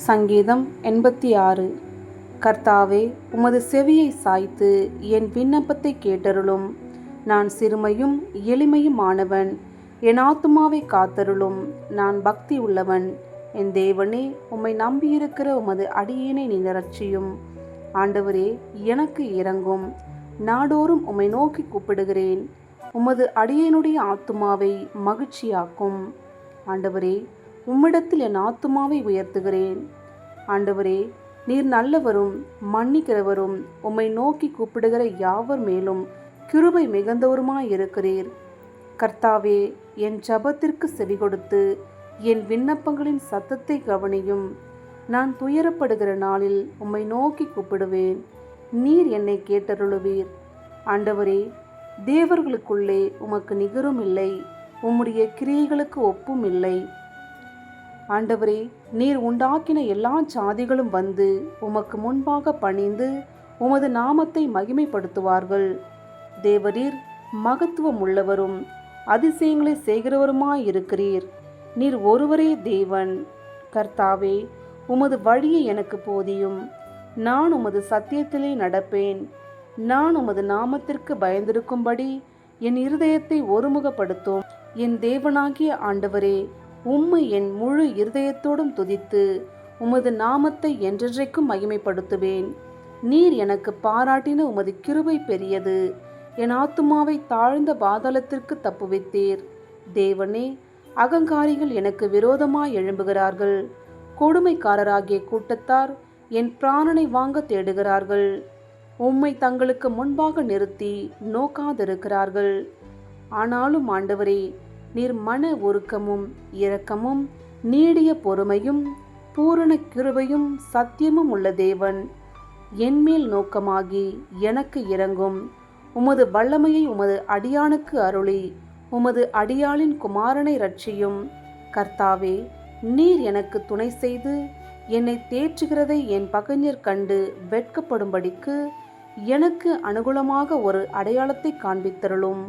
சங்கீதம் 86. கர்த்தாவே, உமது செவியை சாய்த்து என் விண்ணப்பத்தை கேட்டருளும். நான் சிறுமையும் எளிமையுமானவன். என் ஆத்துமாவை காத்தருளும். நான் பக்தி உள்ளவன். என் தேவனே, உம்மை நம்பியிருக்கிற உமது அடியேனை நீர் இரட்சியும். ஆண்டவரே, எனக்கு இரங்கும். நாடோறும் உம்மை நோக்கி கூப்பிடுகிறேன். உமது அடியேனுடைய ஆத்துமாவை மகிழ்ச்சியாக்கும். ஆண்டவரே, உம்மிடத்தில் என் ஆத்துமாவை உயர்த்துகிறேன். ஆண்டவரே, நீர் நல்லவரும் மன்னிக்கிறவரும், உம்மை நோக்கி கூப்பிடுகிற யாவர் மேலும் கிருபை மிகுந்தவருமாயிருக்கிறீர். கர்த்தாவே, என் ஜபத்திற்கு செவி கொடுத்து என் விண்ணப்பங்களின் சத்தத்தை கவனியும். நான் துயரப்படுகிற நாளில் உம்மை நோக்கி கூப்பிடுவேன். நீர் என்னை கேட்டருளுவீர். ஆண்டவரே, தேவர்களுக்குள்ளே உமக்கு நிகரும் இல்லை. உம்முடைய கிரியைகளுக்கு ஒப்பும் இல்லை. ஆண்டவரே, நீர் உண்டாக்கின எல்லா சாதிகளும் வந்து உமக்கு முன்பாக பணிந்து உமது நாமத்தை மகிமைப்படுத்துவார்கள். தேவரீர் மகத்துவம் உள்ளவரும் அதிசயங்களை செய்கிறவருமாயிருக்கிறீர். நீர் ஒருவரே தேவன். கர்த்தாவே, உமது வழியை எனக்கு போதியும். நான் உமது சத்தியத்திலே நடப்பேன். நான் உமது நாமத்திற்கு பயந்திருக்கும்படி என் இருதயத்தை ஒருமுகப்படுத்தும். என் தேவனாகிய ஆண்டவரே, உம்மை என் முழு இருதயத்தோடும் துதித்து உமது நாமத்தை என்றென்றைக்கும் மகிமைப்படுத்துவேன். நீர் எனக்கு பாராட்டின உமது கிருபை பெரியது. என் ஆத்துமாவை தாழ்ந்த பாதாளத்திற்கு தப்புவித்தீர். தேவனே, அகங்காரிகள் எனக்கு விரோதமாய் எழும்புகிறார்கள். கொடுமைக்காரராகிய கூட்டத்தார் என் பிராணனை வாங்க தேடுகிறார்கள். உம்மை தங்களுக்கு முன்பாக நிறுத்தி நோக்காதிருக்கிறார்கள். ஆனாலும் ஆண்டவரே, நீர் மன உருக்கமும் இரக்கமும் நீடிய பொறுமையும் பூரண கிருபையும் சத்தியமும் உள்ள தேவன். என்மேல் நோக்கமாகி எனக்கு இரங்கும். உமது வல்லமையை உமது அடியானுக்கு அருளி உமது அடியாளின் குமாரனை இரட்சியும். கர்த்தாவே, நீர் எனக்கு துணை செய்து என்னை தேற்றுகிறதை என் பகைஞர் கண்டு வெட்கப்படும்படிக்கு எனக்கு அனுகூலமாக ஒரு அடையாளத்தை காண்பித்தருளும்.